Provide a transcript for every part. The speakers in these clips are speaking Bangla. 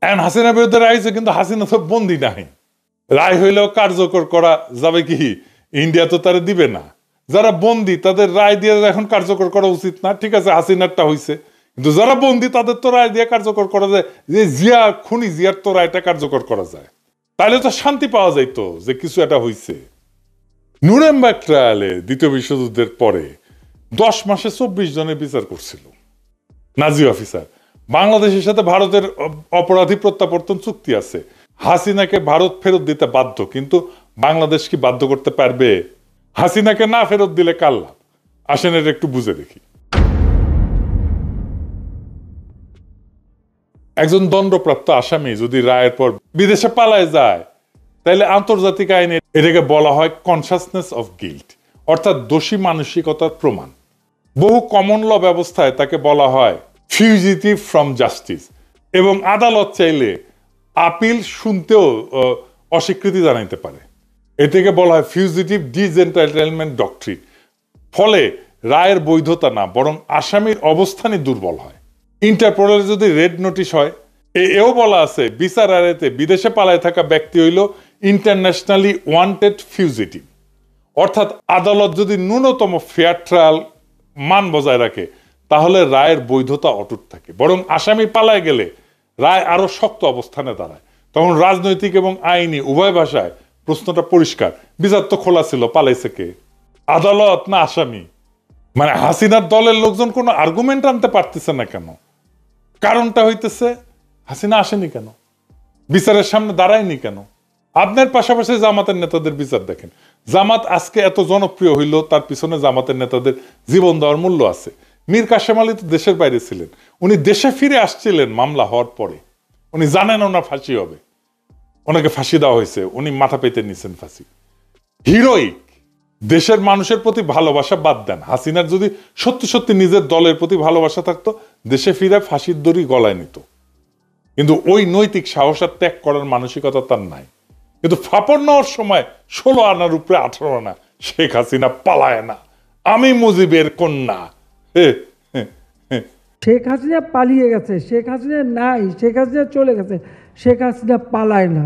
এখন হাসিনার বিরুদ্ধে রায় হয়েছে, কিন্তু হাসিনা তো বন্দী নাই। রায় হইলেও কার্যকর করা যাবে কি? ইন্ডিয়া তো তারা দিবে না। যারা বন্দী তাদের রায় দিয়ে এখন কার্যকর করা উচিত না। ঠিক আছে, হাসিনারটা হয়েছে, কিন্তু যারা বন্দী তাদের তো রায় দিয়ে কার্যকর করা যায়। যে জিয়া খুনি, জিয়ার তো রায়টা কার্যকর করা যায়, তাহলে তো শান্তি পাওয়া যাইতো যে কিছু একটা হয়েছে। নুরেমবার্গ ট্রায়ালে দ্বিতীয় বিশ্বযুদ্ধের পরে 10 মাসে 24 জনের বিচার করছিল নাজি অফিসার। বাংলাদেশের সাথে ভারতের অপরাধী প্রত্যাবর্তন চুক্তি আছে। হাসিনাকে ভারত ফেরত দিতে বাধ্য, কিন্তু বাংলাদেশ কি বাধ্য করতে পারবে? হাসিনাকে না ফেরত দিলে কার লাভ? আসেন এটা একটু বুঝে দেখি। একজন দণ্ডপ্রাপ্ত আসামি যদি রায়ের পর বিদেশে পালায় যায়, তাহলে আন্তর্জাতিক আইনে এটাকে বলা হয় কনসাসনেস অফ গিল্ট, অর্থাৎ দোষী মানসিকতার প্রমাণ। বহু কমন ল ব্যবস্থায় তাকে বলা হয় ফিউজিটিভ ফ্রম জাস্টিস, এবং আদালত চাইলে আপিল শুনতেও অস্বীকৃতি জানাইতে পারে। এটাকে বলা হয় ফিউজিটিভ ডিসএন্টাইটেলমেন্ট ডক্ট্রিন। ফলে রায়ের বৈধতা না, বরং আসামির অবস্থানই দুর্বল হয়। ইন্টারপোলের যদি রেড নোটিশ হয়, এও বলা আছে বিচার আড়াইতে বিদেশে পালায় থাকা ব্যক্তি হইল ইন্টারন্যাশনালি ওয়ান্টেড ফিউজিটিভ। অর্থাৎ আদালত যদি ন্যূনতম ফেয়ার ট্রায়াল মান বজায় রাখে, তাহলে রায়ের বৈধতা অটুট থাকে। বরং আসামি পালায় গেলে রায় আরো শক্ত অবস্থানে দাঁড়ায়। তখন রাজনৈতিক এবং আইনি উভয় ভাষায় প্রশ্নটা পরিষ্কার, বিচার তো খোলা ছিল, পালাইছে কে? আদালত না আসামি? মানে হাসিনার দলের লোকজন কোনো আর্গুমেন্ট আনতে পারতেছে না কেন? কারণটা হইতেছে হাসিনা আসেনি কেন, বিচারের সামনে দাঁড়ায়নি কেন? আপনার পাশাপাশি জামাতের নেতাদের বিচার দেখেন। জামাত আজকে এত জনপ্রিয় হইল, তার পিছনে জামাতের নেতাদের জীবন দেওয়ার মূল্য আছে। মীর কাসেম আলী তো দেশের বাইরে ছিলেন, উনি দেশে ফিরে আসছিলেন মামলা হওয়ার পরে। উনি জানেন ওনার ফাঁসি হবে, ওনাকে ফাঁসি দেওয়া হয়েছে, উনি মাথা পেতে নিছেন ফাঁসি। হিরোইক। দেশের মানুষের প্রতি ভালোবাসা বাদ দেন, হাসিনার যদি সত্যি সত্যি নিজের দলের প্রতি ভালোবাসা থাকতো, দেশে ফিরে ফাঁসির দড়ি গলায় নিত। কিন্তু ওই নৈতিক সাহস আর ত্যাগ করার মানসিকতা তার নাই। কিন্তু ফাপড় নেওয়ার সময় 16 আনার উপরে 18 আনা, শেখ হাসিনা পালায় না। আমি মুজিবের কন্যা। শেখ হাসিনা পালিয়ে গেছে, শেখ হাসিনা নাই, শেখ হাসিনা চলে গেছে, শেখ হাসিনা পালায় না।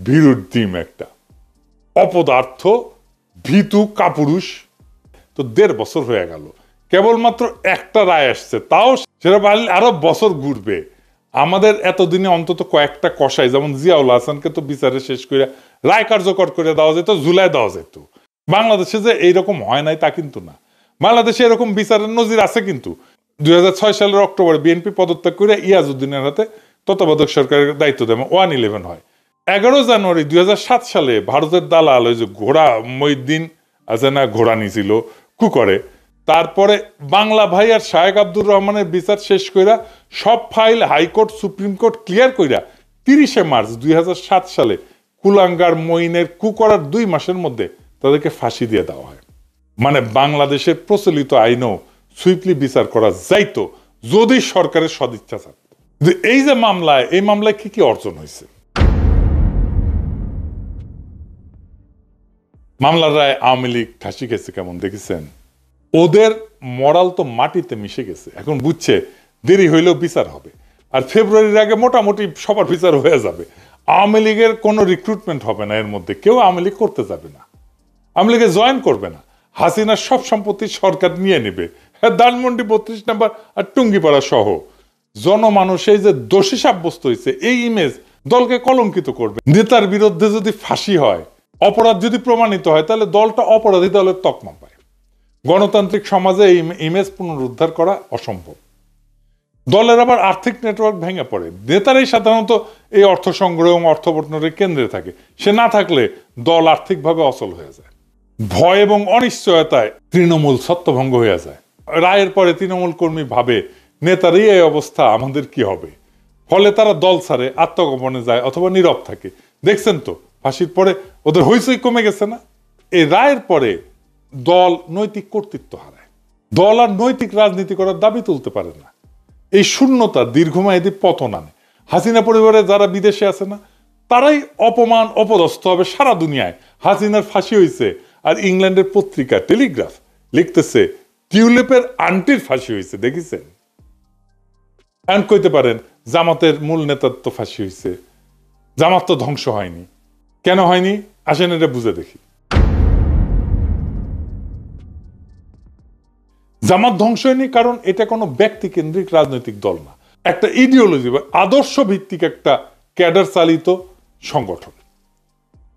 ভীরুর টিম একটা অপদার্থ, ভীতু কাপুরুষ। তো 1.5 বছর হয়ে গেল, কেবলমাত্র একটা রায় আসছে, তাও সেটা আরো বছর ঘুরবে। আমাদের এতদিনে অন্তত কয়েকটা কষাই, যেমন জিয়াউল হাসানকে তো বিচারে শেষ করে রায় কার্যকর করে দেওয়া যেত, ঝুলাই দেওয়া যেত। বাংলাদেশে যে এইরকম হয় নাই তা কিন্তু না, বাংলাদেশে এরকম বিচারের নজির আছে। কিন্তু 2006 সালের অক্টোবরে বিএনপি পদত্যাগ করে ইয়াজউদ্দিনের হাতে তত্ত্বাবধায়ক সরকারের দায়িত্ব দেয়, 1/11 হয়। 11 জানুয়ারি 2007 সালে ভারতের দালাল ওই যে ঘোড়া মহিউদ্দিন আছে না, ঘোড়া নিয়েছিল কুকরে, তারপরে বাংলা ভাই আর শায়েক আব্দুর রহমানের বিচার শেষ কইরা সব file high court supreme court clear কইরা 30 মার্চ 2007 সালে কুলাঙ্গার মঈনের করার 2 মাসের মধ্যে তাদেরকে ফাঁসি দিয়ে দেওয়া হয়। মানে বাংলাদেশের প্রচলিত আইনও সুইফটলি বিচার করা যাইতো যদি সরকারের সদিচ্ছা থাকতো। এই যে মামলায়, এই মামলায় কি কি অর্জন হয়েছে? মামলার রায় আওয়ামী লীগ ঠাসি গেছে কেমন দেখেছেন? ওদের মরাল তো মাটিতে মিশে গেছে। এখন বুঝছে দেরি হইলেও বিচার হবে, আর ফেব্রুয়ারির আগে মোটামুটি সবার বিচার হয়ে যাবে। আওয়ামী লীগের কোনো রিক্রুটমেন্ট হবে না, এর মধ্যে কেউ আওয়ামী লীগ করতে যাবে না, আওয়ামী লীগে জয়েন করবে না। হাসিনার সব সম্পত্তি সরকার নিয়ে নেবে, ধানমন্ডি 32 নম্বর আর টুঙ্গিপাড়া সহ। জনমানুষ এই যে দোষী সাব্যস্ত হয়েছে, এই ইমেজ দলকে কলঙ্কিত করবে। নেতার বিরুদ্ধে যদি ফাঁসি হয়, অপরাধ যদি প্রমাণিত হয়, তাহলে দলটা অপরাধী দলের তকমা পায়। গণতান্ত্রিক সমাজে এই ইমেজ পুনরুদ্ধার করা অসম্ভব। দলের আবার আর্থিক নেটওয়ার্ক ভেঙে পড়ে। নেতারাই সাধারণত এই অর্থ সংগ্রহ এবং অর্থ বন্টনের কেন্দ্রে থাকে, সে না থাকলে দল আর্থিকভাবে অচল হয়ে যায়। ভয় এবং অনিশ্চয়তায় তৃণমূল ছত্রভঙ্গ হয়ে যায়। রায়ের পরে তৃণমূল কর্মী ভাবে নেতারই এই অবস্থা, আমাদের কি হবে? ফলে তারা দল ছাড়ে, আত্মগোপনে যায় অথবা নীরব থাকে। দেখছেন তো ফাঁসির পরে ওদের হইচই কমে গেছে না? এই রায়ের পরে দল নৈতিক কর্তৃত্ব হারায়, দল আর নৈতিক রাজনীতি করার দাবি তুলতে পারে না। এই শূন্যতা দীর্ঘমেয়াদী পতন আনে। হাসিনা পরিবারে যারা বিদেশে আছে না, তারাই অপমান অপদস্থ হবে সারা দুনিয়ায়। হাসিনার ফাঁসি হয়েছে আর ইংল্যান্ডের পত্রিকা টেলিগ্রাফ লিখতেছে টিউলিপের আন্টির ফাঁসি হয়েছে, দেখেছেন? এখন কইতে পারেন জামাতের মূল নেতার তো ফাঁসি হয়েছে, জামাত তো ধ্বংস হয়নি। কেন হয়নি আসেন এটা বুঝে দেখি। জামাত ধ্বংস হয়নি কারণ এটা কোনো ব্যক্তি কেন্দ্রিক রাজনৈতিক দল না, একটা ইডিওলজি বা আদর্শ ভিত্তিক একটা ক্যাডার চালিত সংগঠন।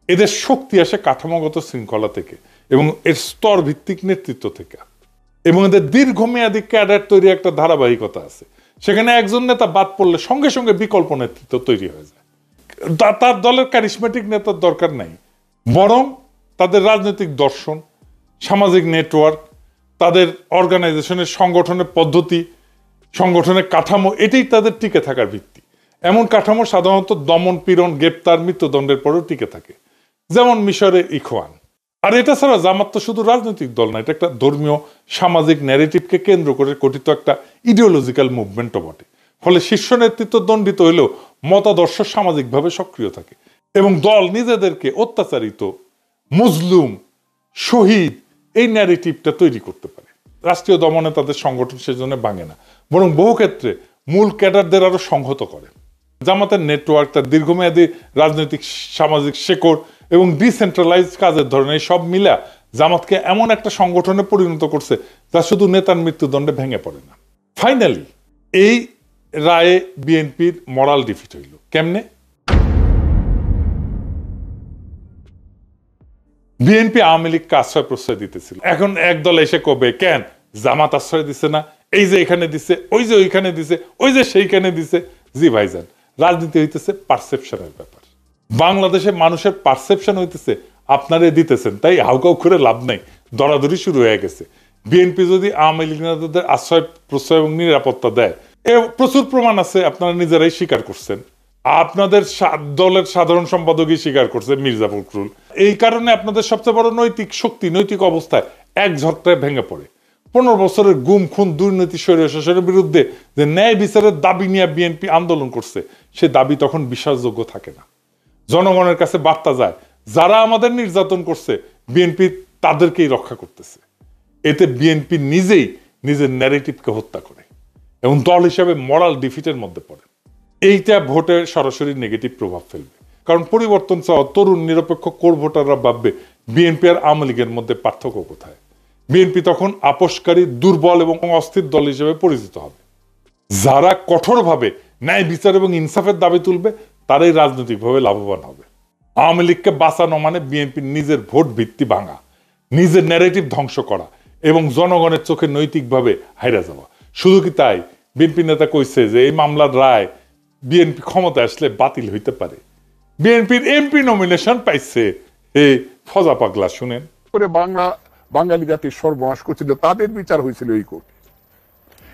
এদের শক্তি আসে কাঠামোগত শৃঙ্খলা থেকে এবং এর স্তর ভিত্তিক নেতৃত্ব থেকে, এবং এদের দীর্ঘমেয়াদী ক্যাডার তৈরি একটা ধারাবাহিকতা আছে। সেখানে একজন নেতা বাদ পড়লে সঙ্গে সঙ্গে বিকল্প নেতৃত্ব তৈরি হয়ে যায়। তার দলের ক্যারিসমেটিক নেতার দরকার নাই, বরং তাদের রাজনৈতিক দর্শন, সামাজিক নেটওয়ার্ক, তাদের অর্গানাইজেশনের সংগঠনের পদ্ধতি, সংগঠনের কাঠামো, এটাই তাদের টিকে থাকার ভিত্তি। এমন কাঠামো সাধারণত দমন পীড়ন, গ্রেপ্তার, মৃত্যুদণ্ডের পরেও টিকে থাকে, যেমন মিশরের ইখওয়ান। আর এটা ছাড়া জামাত তো শুধু রাজনৈতিক দল না, এটা একটা ধর্মীয় সামাজিক ন্যারেটিভকে কেন্দ্র করে গঠিত একটা ইডিওলজিক্যাল মুভমেন্টও বটে। ফলে শীর্ষ নেতৃত্ব দণ্ডিত হইলেও মতাদর্শ সামাজিকভাবে সক্রিয় থাকে এবং দল নিজেদেরকে অত্যাচারিত, মজলুম, শহীদ এই ন্যারেটিভটা তৈরি করতে পারে। রাষ্ট্রীয় দমনে তাদের সংগঠন সেজন্য ভাঙে না, বরং বহু ক্ষেত্রে মূল ক্যাডারদের আরো সংহত করে। জামাতের নেটওয়ার্ক, তার দীর্ঘমেয়াদী রাজনৈতিক সামাজিক শেকড় এবং ডিসেন্ট্রালাইজড কাজের ধরনের সব মিলা জামাতকে এমন একটা সংগঠনে পরিণত করছে যা শুধু নেতার মৃত্যুদণ্ডে ভেঙে পড়ে না। ফাইনালি এই রায়ে বিএনপির মরাল ডিফিট হইল কেমনে? বিএনপি আওয়ামী লীগকে আশ্রয় প্রশ্রয় দিতেছিল, এখন একদল এসে কবে কেন জামাত আশ্রয় দিছে না, এই যে এখানে দিছে, ওই যে ওইখানে দিছে, ওই যে সেইখানে দিছে। জি ভাইজান, রাজনীতি হইতেছে পারসেপশনের ব্যাপার। বাংলাদেশে মানুষের পারসেপশন হইতেছে আপনারা দিতেছেন, তাই হাউকাউ করে লাভ নাই, দরাদরি শুরু হয়ে গেছে। বিএনপি যদি আওয়ামী লীগ নেতাদের আশ্রয় প্রশ্রয় এবং নিরাপত্তা দেয়, প্রচুর প্রমাণ আছে, আপনারা নিজেরাই স্বীকার করছেন। আপনাদের দলের সাধারণ সম্পাদকই স্বীকার করছে, মির্জা ফখরুল। এই কারণে আপনাদের সবচেয়ে বড় নৈতিক শক্তি, নৈতিক অবস্থায় এক ঝটকায় ভেঙে পড়ে। 15 বছরের গুম খুন দুর্নীতি স্বৈরশাসনের বিরুদ্ধে যে ন্যায় বিচারের দাবি নিয়ে বিএনপি আন্দোলন করছে, সে দাবি তখন বিশ্বাসযোগ্য থাকে না। জনগণের কাছে বার্তা যায় যারা আমাদের নির্যাতন করছে বিএনপি তাদেরকেই রক্ষা করতেছে। এতে বিএনপি নিজেই নিজের ন্যারেটিভকে হত্যা করে এবং দল হিসেবে মরাল ডিফিটের মধ্যে পড়ে। এইটা ভোটের সরাসরি নেগেটিভ প্রভাব ফেলবে, কারণ পরিবর্তন চাওয়া তরুণ নিরপেক্ষ কোর ভোটাররা ভাববে বিএনপি আর আওয়ামী লীগের মধ্যে পার্থক্য কোথায়। বিএনপি তখন আপোষকারী, দুর্বল এবং অস্থির দল হিসেবে পরিচিত হবে। যারা কঠোরভাবে ন্যায় বিচার এবং ইনসাফের দাবি তুলবে তারাই রাজনৈতিকভাবে লাভবান হবে। আওয়ামী লীগকে বাঁচানো মানে বিএনপির নিজের ভোট ভিত্তি ভাঙা, নিজের ন্যারেটিভ ধ্বংস করা এবং জনগণের চোখে নৈতিকভাবে হাইরা যাওয়া। শুধু কি তাই, বিএনপি নেতা কইছে যে এই মামলার রায় বিএনপি ক্ষমতা আসলে বাতিল হইতে পারে। বিএনপির এমপি নমিনেশন পাইছে। এই ফজা পাগলা শুনেন করে বাঙালি জাতির সর্বনাশ করছিল, তাদের বিচার হয়েছিল এই কোর্টে।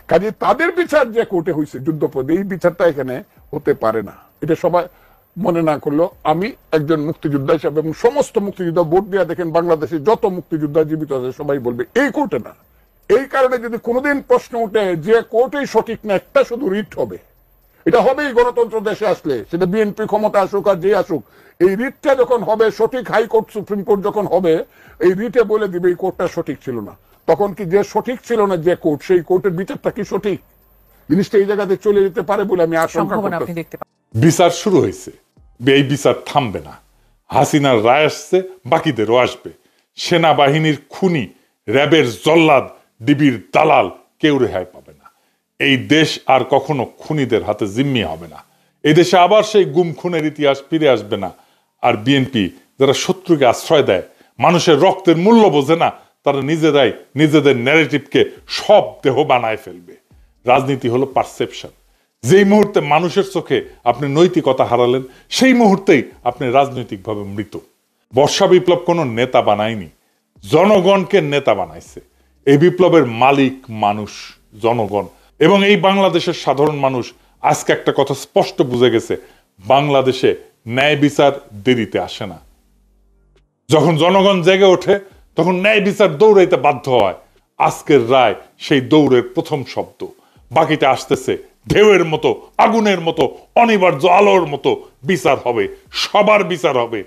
কাজে তাদের বিচার যে কোর্টে হয়েছে যুদ্ধপদে, এই বিচারটা এখানে হতে পারে না। এটা সবাই মনে না করলো, আমি একজন মুক্তিযোদ্ধা হিসাবে এবং সমস্ত মুক্তিযোদ্ধা ভোট দিয়ে দেখেন বাংলাদেশে যত মুক্তিযোদ্ধা জীবিত আছে সবাই বলবে এই কোর্টে না। এই কারণে যদি কোনোদিন প্রশ্ন উঠে যে কোর্টেই সঠিক না, একটা শুধু রিট হবে, এটা হবেই গণতন্ত্র দেশে আসলে, সেটা বিএনপি ক্ষমতা আসুক আর যে আসুক, এই রিটটা যখন হবে সঠিক, হাইকোর্ট সুপ্রিম কোর্ট যখন হবে, এই রিটে বলে দিবে এই কোর্টটা সঠিক ছিল না। তখন কি যে সঠিক ছিল না যে কোর্ট, সেই কোর্টের বিচারটা কি সঠিক? জিনিসটা এই জায়গাতে চলে যেতে পারে বলে আমি আশঙ্কা করতেছি। বিচার শুরু হয়েছে, এই বিচার থামবে না। হাসিনার রায় আসছে, বাকিদেরও আসবে। সেনাবাহিনীর খুনি, র্যাবের জল্লাদ, ডিবির দালাল কেউ রেহাই পাবে না। এই দেশ আর কখনো খুনিদের হাতে জিম্মি হবে না। এই দেশে আবার সেই গুম খুনের ইতিহাস ফিরে আসবে না। আর বিএনপি যারা শত্রুকে আশ্রয় দেয়, মানুষের রক্তের মূল্য বোঝে না, তারা নিজেরাই নিজেদের ন্যারেটিভকে সব দেহ বানায় ফেলবে। রাজনীতি হলো পারসেপশন। যেই মুহূর্তে মানুষের চোখে আপনি নৈতিকতা হারালেন, সেই মুহূর্তেই আপনি রাজনৈতিকভাবে মৃত। বর্ষা বিপ্লব কোনো নেতা বানায়নি, জনগণকে নেতা বানাইছে। এই বিপ্লবের মালিক মানুষ, জনগণ। এবং এই বাংলাদেশের সাধারণ মানুষ আজকে একটা কথা স্পষ্ট বুঝে গেছে, বাংলাদেশে ন্যায় বিচার দেরিতে আসে না। যখন জনগণ জেগে ওঠে তখন ন্যায় বিচার দৌড়াইতে বাধ্য হয়। আজকের রায় সেই দৌড়ের প্রথম শব্দ। বাকিটা আসতেছে ঢেউয়ের মতো, আগুনের মতো, অনিবার্য আলোর মতো। বিচার হবে, সবার বিচার হবে,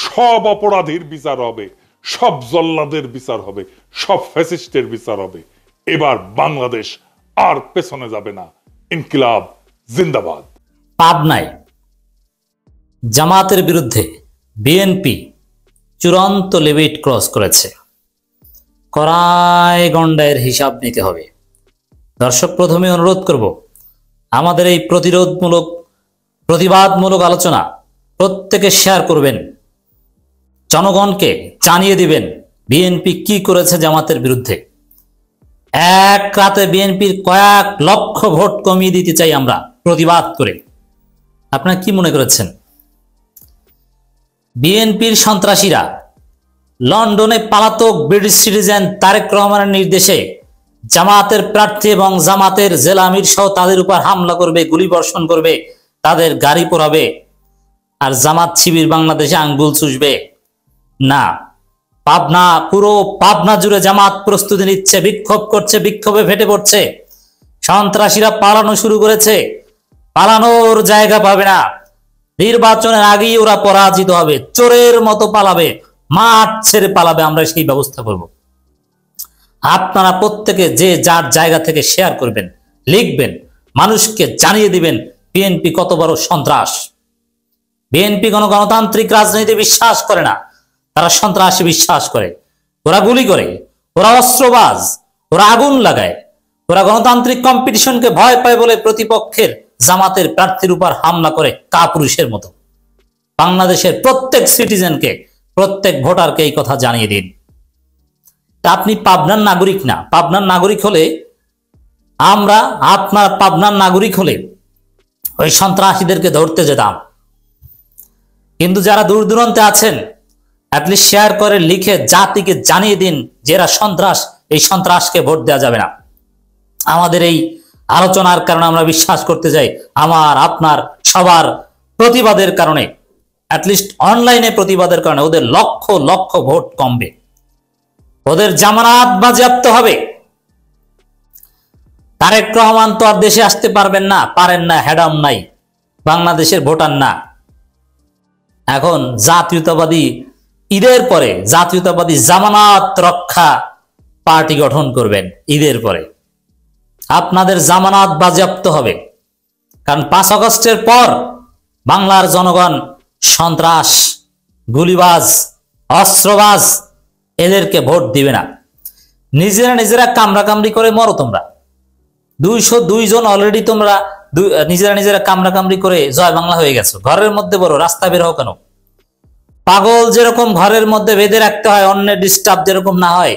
সব অপরাধীর বিচার হবে, সব জল্লাদের বিচার হবে, সব ফ্যাসিস্টের বিচার হবে। এবার বাংলাদেশ আর পেছনে যাবে না। ইনকিলাব জিন্দাবাদ। পাবনায় জামাতের বিরুদ্ধে বিএনপি চূড়ান্ত লিমিট ক্রস করেছে। কড়ায় গন্ডায়ের হিসাব নিতে হবে। দর্শক, প্রথমে অনুরোধ করব, আমাদের এই প্রতিবাদমূলক আলোচনা প্রত্যেকে শেয়ার করবেন, জনগণকে জানিয়ে দিবেন বিএনপি কি করেছে জামাতের বিরুদ্ধে। এক রাতে বিএনপির কয়েক লক্ষ ভোট কমিয়ে দিতে চাই আমরা প্রতিবাদ করে। আপনারা কি মনে করেছেন? বিএনপির সন্ত্রাসীরা লন্ডনে পলাতক ব্রিটিশ সিটিজেন তারেক রহমানের নির্দেশে জামাতের প্রার্থী এবং জামাতের জেলা আমির সহ তাদের উপর হামলা করবে, গুলিবর্ষণ করবে, তাদের গাড়ি পোড়াবে, আর জামাত শিবির বাংলাদেশে আঙ্গুল চুষবে না। পাবনা, পুরো পাবনা জুড়ে জামাত প্রস্তুতি নিচ্ছে, বিক্ষোভ করছে, বিক্ষোভে ফেটে পড়ছে। সন্ত্রাসীরা পালানো শুরু করেছে, পালানোর জায়গা পাবে না। নির্বাচনের আগেই ওরা পরাজিত হবে, চোরের মতো পালাবে, মাঠ ছেড়ে পালাবে। আমরা সেই ব্যবস্থা করব। আপনারা প্রত্যেকে যে যার জায়গা থেকে শেয়ার করবেন, লিখবেন, মানুষকে জানিয়ে দিবেন বিএনপি কত বড় সন্ত্রাস। বিএনপি কোনো গণতান্ত্রিক রাজনীতি বিশ্বাস করে না, তারা সন্ত্রাসী বিশ্বাস করে। ওরা গুলি করে, ওরা অস্ত্রবাজ, ওরা আগুন লাগায়, ওরা গণতান্ত্রিক কম্পিটিশনকে ভয় পায় বলে প্রতিপক্ষের জামাতের প্রার্থীর উপর হামলা করে কাপুরুষের মতো। বাংলাদেশের প্রত্যেক সিটিজেনকে, প্রত্যেক ভোটারকে এই কথা জানিয়ে দিন। তা আপনি পাবনার নাগরিক না, পাবনার নাগরিক হলে আমরা, আপনার পাবনার নাগরিক হলে ওই সন্ত্রাসীদেরকে ধরতে যেতাম। কিন্তু যারা দূর দূরান্তে আছেন, অ্যাটলিস্ট শেয়ার করে লিখে জাতিকে জানিয়ে দিন যে এরা সন্ত্রাস, এই সন্ত্রাসকে ভোট দেওয়া যাবে না। আমাদের এই আলোচনার কারণে আমরা বিশ্বাস করতে যাই, আমার আপনার সবার প্রতিবাদের কারণে, অ্যাটলিস্ট অনলাইনে প্রতিবাদের কারণে ওদের লক্ষ লক্ষ ভোট কমবে, ওদের জামানত বাজেয়াপ্ত হবে। তারেক রহমান তো আর দেশে আসতে পারবেন না, পারেন না, হেডাম নাই, বাংলাদেশের ভোটার না। এখন জাতীয়তাবাদী, ঈদের পরে জাতীয়তাবাদী জামানত রক্ষা পার্টি গঠন করবেন। ঈদের পরে আপনাদের জামানত বাজেয়াপ্ত হবে, কারণ 5 আগস্টের পর বাংলার জনগণ সন্ত্রাস, গুলিবাজ, অস্ত্রবাজ এদেরকে ভোট দিবে না। নিজেরা কামড়াকামড়ি করে মরো তোমরা। 202 জন অলরেডি তোমরা নিজেরা কামড়াকামড়ি করে জয় বাংলা হয়ে গেছো। ঘরের মধ্যে বড়, রাস্তা বের হও কেন? পাগল যেরকম ঘরের মধ্যে বেঁধে রাখতে হয়, অন্যের ডিস্টার্ব যেরকম না হয়,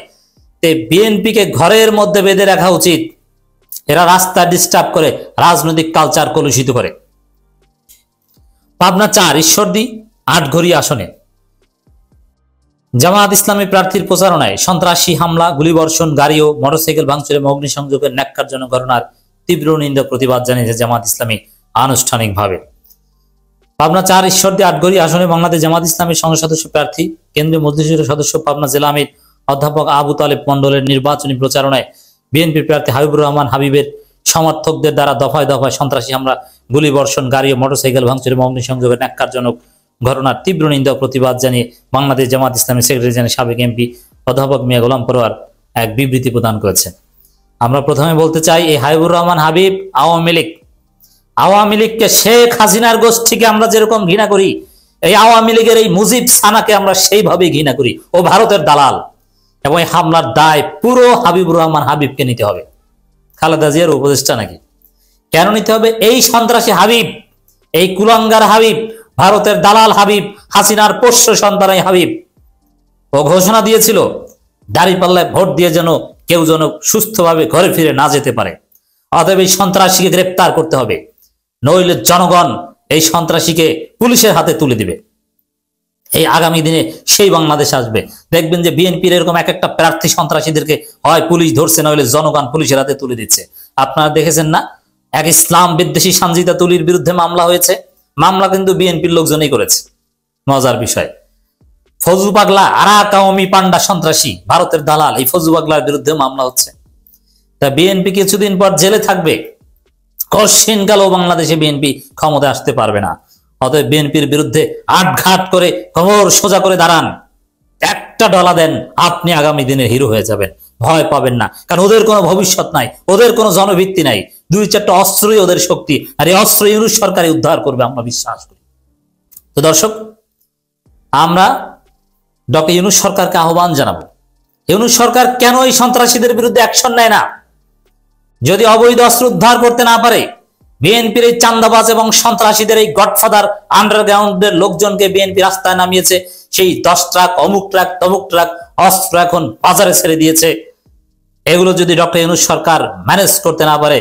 তে বিএনপিকে ঘরের মধ্যে বেঁধে রাখা উচিত। এরা রাস্তা ডিস্টার্ব করে, রাজনৈতিক কালচার কলুষিত করে। পাবনা 4 ঈশ্বরদী 8ঘড়ি আসনে জামায়াত ইসলামী প্রার্থীর প্রচারণায় সন্ত্রাসী হামলা, গুলিবর্ষণ, গাড়ি ও মোটরসাইকেল ভাঙচুর এবং অগ্নিসংযোগের ন্যাক্কারজনক ঘটনার তীব্র নিন্দা প্রতিবাদ জানিয়েছে জামায়াত ইসলামী আনুষ্ঠানিকভাবে। পাবনা 4 ঈশ্বরদী 8ঘড়ি আসনে বাংলাদেশ জামায়াত ইসলামীর সংসদ সদস্য প্রার্থী, কেন্দ্রীয় মজলিসের সদস্য, পাবনা জেলা আমির অধ্যাপক আবু তালেব মন্ডলের নির্বাচনী প্রচারণায় বিএনপি প্রার্থী হাবিবুর রহমান হাবিবের সমর্থকদের দ্বারা দফায় দফায় সন্ত্রাসী হামলা, গুলিবর্ষণ, গাড়ি ও মোটরসাইকেল ভাঙচুর এবং অগ্নিসংযোগের ন্যাক্কারজনক ঘটনার তীব্র নিন্দা প্রতিবাদ জানিয়ে বাংলাদেশ জামায়াত ইসলামী সেক্রেটারি জেনারেল সাবেক এমপি অধ্যাপক মিয়া গোলাম পরোয়ার এক বিবৃতি প্রদান করেছেন। আমরা প্রথমে বলতে চাই, এই হাবিবুর রহমান হাবিব আওয়ামী লীগকে, শেখ হাসিনার গোষ্ঠীকে আমরা যেরকম ঘৃণা করি, এই আওয়ামী লীগের এই মুজিব সানাকে আমরা সেইভাবেই ঘৃণা করি। ও ভারতের দালাল, এবং এই হামলার দায় পুরো হাবিবুর রহমান হাবিবকে নিতে হবে। খালেদা জিয়ার উপদেষ্টা নাকি? কেন নিতে হবে? এই সন্ত্রাসী হাবিব, এই কুলাঙ্গার হাবিব, ভারতের দালাল হাবিব, হাসিনার পোষ্য সন্তান হাবিব, ও ঘোষণা দিয়েছিল দাঁড়িপাল্লায় ভোট দিয়ে যেন কেউ যেন সুস্থভাবে ঘরে ফিরে না যেতে পারে। অতএব এই সন্ত্রাসীকে গ্রেপ্তার করতে হবে, নইলে জনগণ এই সন্ত্রাসীকে পুলিশের হাতে তুলে দিবে। এই আগামী দিনে সেই বাংলাদেশ আসবে, দেখবেন যে বিএনপির এরকম এক একটা প্রার্থী সন্ত্রাসীদেরকে হয় পুলিশ ধরছে, নইলে জনগণ পুলিশের হাতে তুলে দিচ্ছে। আপনারা দেখেছেন না, এক ইসলাম বিদ্বেষী সানজিদা তুলির বিরুদ্ধে মামলা হয়েছে, মামলা কিন্তু বিএনপির লোকজনই করেছে। মজার বিষয়, ফজু পাগলা আরাকাওয়ামী পান্ডা সন্ত্রাসী, ভারতের দালাল, এই ফজু পাগলার বিরুদ্ধে মামলা হচ্ছে। তা বিএনপি কিছুদিন পর জেলে থাকবে, কশিন কালেও বাংলাদেশে বিএনপি ক্ষমতায় আসতে পারবে না। অতএব বিএনপির বিরুদ্ধে আটঘাট করে কোমর সোজা করে দাঁড়ান, একটা ডলা দেন, আপনি আগামী দিনের হিরো হয়ে যাবেন, ভয় পাবেন না। কারণ ওদের কোনো ভবিষ্যৎ নাই, ওদের কোনো জনভিত্তি নাই, 2-4টা অস্ত্রই ওদের শক্তি, আর এই অস্ত্র ইউনূস সরকারই উদ্ধার করবে, আমরা বিশ্বাস করি। তো দর্শক, আমরা ডক্টর ইউনূস সরকারকে আহ্বান জানাবো, ইউনূস সরকার কেন এই সন্ত্রাসীদের বিরুদ্ধে অ্যাকশন নেয় না? যদি অবৈধ অস্ত্র উদ্ধার করতে না পারে, বিএনপির এই চান্দাবাজ এবং সন্ত্রাসীদের এই গডফাদার আন্ডারগ্রাউন্ডের লোকজনকে বিএনপি রাস্তায় নামিয়েছে, সেই 10 ট্রাক অমুক ট্রাক তমুক ট্রাক অস্ত্র এখন বাজারে ছেড়ে দিয়েছে। এগুলো যদি ডক্টর ইউনূস সরকার ম্যানেজ করতে না পারে,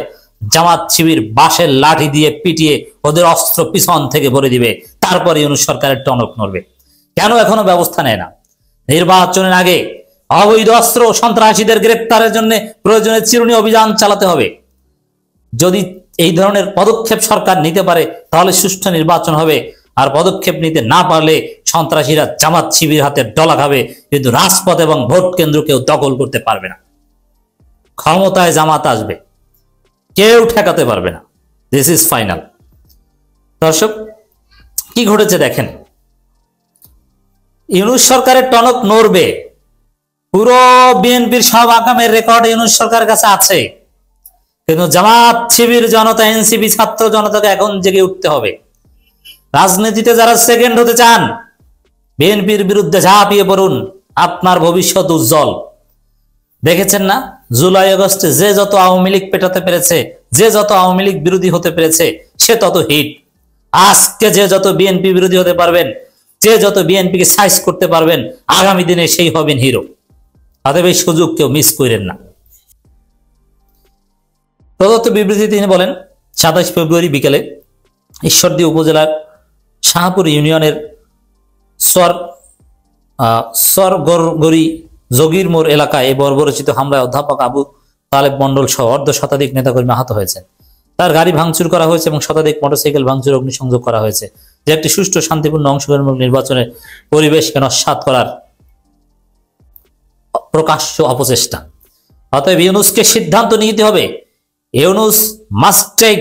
জামাত শিবির বাঁশের লাঠি দিয়ে পিটিয়ে ওদের অস্ত্র পিছন থেকে ভরে দিবে, তারপরে ইউনূস সরকারের টনক নড়বে। কেন এখনো ব্যবস্থা নেয় না? নির্বাচনের আগে অবৈধ অস্ত্র সন্ত্রাসীদের গ্রেপ্তারের জন্য প্রয়োজনে চিরুনি অভিযান চালাতে হবে। যদি এই ধরনের পদক্ষেপ সরকার নিতে পারে, তাহলে সুষ্ঠু নির্বাচন হবে। আর পদক্ষেপ নিতে না পারলে সন্ত্রাসীরা জামাত শিবির হাতে ডলা খাবে, কিন্তু রাজপথ এবং ভোট কেন্দ্র কেউ দখল করতে পারবে না। ক্ষমতায় জামাত আসবে, কেউ ঠেকাতে পারবে না। This is final. দর্শক, কি ঘটেছে দেখেন, ইউনূস সরকারের টনক নড়বে। পুরো বিএনপির সব আকামের রেকর্ড ইউনূস সরকারের কাছে আছে, কিন্তু জামাত শিবির জনতা, এনসিপি ছাত্র জনতাকে এখন জেগে উঠতে হবে। রাজনীতিতে যারা সেকেন্ড হতে চান, বিএনপির বিরুদ্ধে ঝাঁপিয়ে পড়ুন, আপনার ভবিষ্যৎ উজ্জ্বল। দেখেছেন না, জুলাই আগস্টে যে যত আওয়ামী লীগ পেটাতে পেরেছে, যে যত আওয়ামী লীগ বিরোধী হতে পেরেছে, সে তত হিট। আজকে যে যত বিএনপি বিরোধী হতে পারবেন, যে যত বিএনপিকে সাইজ করতে পারবেন, আগামী দিনে সেই হবেন হিরো। অতএব এই সুযোগ কেউ মিস করেন না। প্রদত্ত বিবৃতি তিনি বলেন, 27 ফেব্রুয়ারি বিকেলে ঈশ্বরদী উপজেলার শাহপুর ইউনিয়নের সরগরি জগির মোড় এলাকায় এই বর্বরচিত হামলায় অধ্যাপক আবু তালেব মন্ডল সহ 1/2 নেতাকর্মী আহত হয়েছেন। তার গাড়ি ভাঙচুর করা হয়েছে এবং শতাধিক মোটরসাইকেল ভাঙচুর অগ্নিসংযোগ করা হয়েছে, যে একটি সুষ্ঠু শান্তিপূর্ণ অংশগ্রহণমূলক নির্বাচনের পরিবেশকে নস্যাৎ করার প্রকাশ্য অপচেষ্টা। অতএব ইউনূসকে সিদ্ধান্ত নিতে হবে। Yunus must take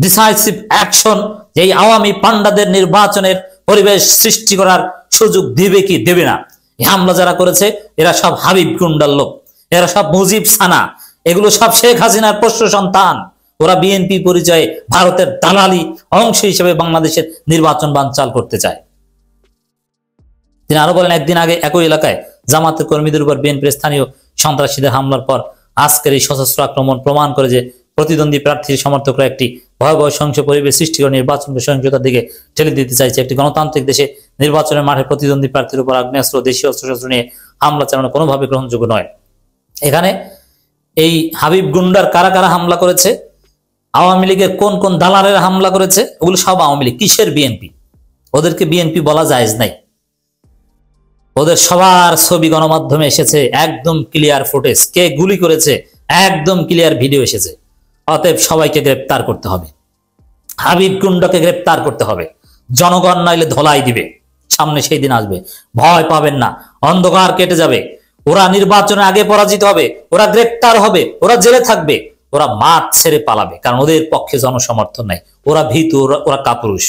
decisive action. যে আওয়ামী পান্ডাদের নির্বাচনের পরিবেশ সৃষ্টি করার সুযোগ দিবে কি দেবে না। এই হামলা যারা করেছে, এরা সব হাবিব গুন্ডার লোক, এরা সব মুজিব সানা, এগুলো সব শেখ হাসিনার পোষ্য সন্তান। ওরা বিএনপি পরিচয়ে ভারতের দালালি অংশ হিসেবে বাংলাদেশের নির্বাচন বানচাল করতে চায়। তিনি আরো বলেন, একদিন আগে একই এলাকায় জামাতের কর্মীদের উপর বিএনপির স্থানীয় সন্ত্রাসীদের হামলার পর আজকের এই সশস্ত্র আক্রমণ প্রমাণ করে যে প্রতিদ্বন্দ্বী প্রার্থীর সমর্থকরা একটি ভয়াবহ সহিংস পরিবেশ সৃষ্টি করে নির্বাচনকে সহিংসতার দিকে ঠেলে দিতে চাইছে। একটি গণতান্ত্রিক দেশে নির্বাচনের মাঠে প্রতিদ্বন্দ্বী প্রার্থীর উপর আগ্নেয়াস্ত্র, দেশীয় অস্ত্রশস্ত্র নিয়ে হামলা চালানো কোনোভাবে গ্রহণযোগ্য নয়। এখানে এই হাবিব গুন্ডার কারা কারা হামলা করেছে, আওয়ামী লীগের কোন কোন দালালেরা হামলা করেছে, ওগুলো সব আওয়ামী লীগ। কিসের বিএনপি? ওদেরকে বিএনপি বলা জায়েজ নাই। ওদের সবার ছবি গণমাধ্যমে এসেছে, একদম ক্লিয়ার ফুটেজ, কে গুলি করেছে একদম ক্লিয়ার ভিডিও এসেছে। অতএব সবাইকে গ্রেপ্তার করতে হবে, হাবিব গুন্ডাকে গ্রেপ্তার করতে হবে। জনগণ নাইলে ধলাই দিবে, সামনে সেই দিন আসবে, ভয় পাবেন না, অন্ধকার কেটে যাবে। ওরা নির্বাচনের আগে পরাজিত হবে, ওরা গ্রেপ্তার হবে, ওরা জেলে থাকবে, ওরা মাঠ ছেড়ে পালাবে, কারণ ওদের পক্ষে জনসমর্থন নাই, ওরা ভীতু, ওরা কাপুরুষ।